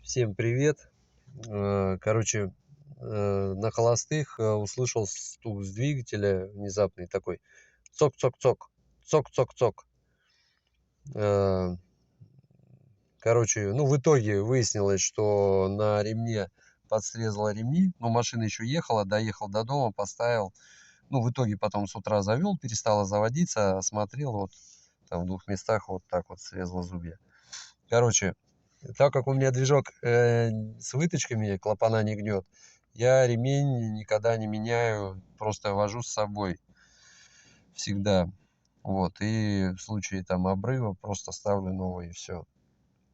Всем привет. Короче, на холостых услышал стук с двигателя внезапный такой. Цок-цок-цок. Цок-цок-цок. Э, Короче, ну, в итоге выяснилось, что на ремне подсрезала ремни. Но машина еще ехала, доехал до дома, поставил. Ну, в итоге потом с утра завел, перестала заводиться, осмотрел. Вот там в двух местах вот так вот срезала зубья. Короче, так как у меня движок с выточками, клапана не гнет, я ремень никогда не меняю, просто вожу с собой всегда. Вот, и в случае там обрыва просто ставлю новый и все.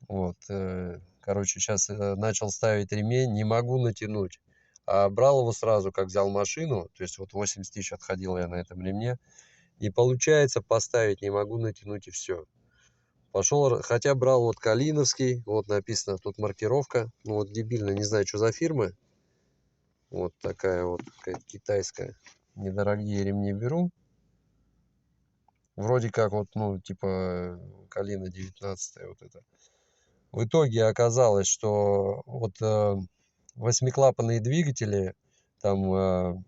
Вот, короче, сейчас начал ставить ремень, не могу натянуть. А брал его сразу, как взял машину, то есть вот 80 тысяч отходил я на этом ремне. И получается поставить, не могу натянуть и все. Пошел, хотя брал вот Калиновский, вот написано тут маркировка, ну вот дебильно, не знаю, что за фирма, вот такая вот какая-то китайская, недорогие ремни беру, вроде как вот, ну, типа Калина 19 вот это. В итоге оказалось, что вот восьмиклапанные двигатели, там,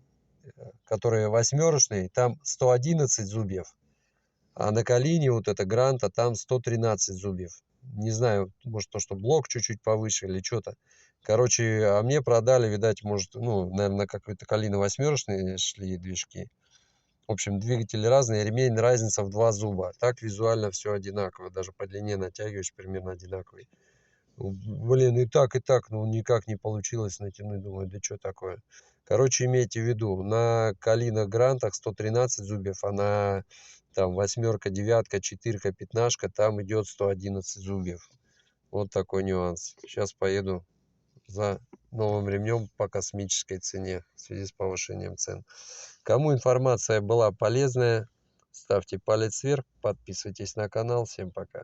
которые восьмерочные, там 111 зубьев, а на Калине вот это Гранта, там 113 зубьев. Не знаю, может то, что блок чуть-чуть повыше или что-то. Короче, а мне продали, видать, может, ну, наверное, какой-то Калина восьмерочные шли движки. В общем, двигатели разные, ремень разница в 2 зуба. Так визуально все одинаково, даже по длине натягиваешь примерно одинаковый. Ну, блин, и так, ну никак не получилось натянуть. Думаю, да что такое. Короче, имейте в виду, на Калина Грантах 113 зубьев, а на там восьмерка, девятка, четырка, пятнашка, там идет 111 зубьев. Вот такой нюанс. Сейчас поеду за новым ремнем по космической цене в связи с повышением цен. Кому информация была полезная, ставьте палец вверх, подписывайтесь на канал. Всем пока.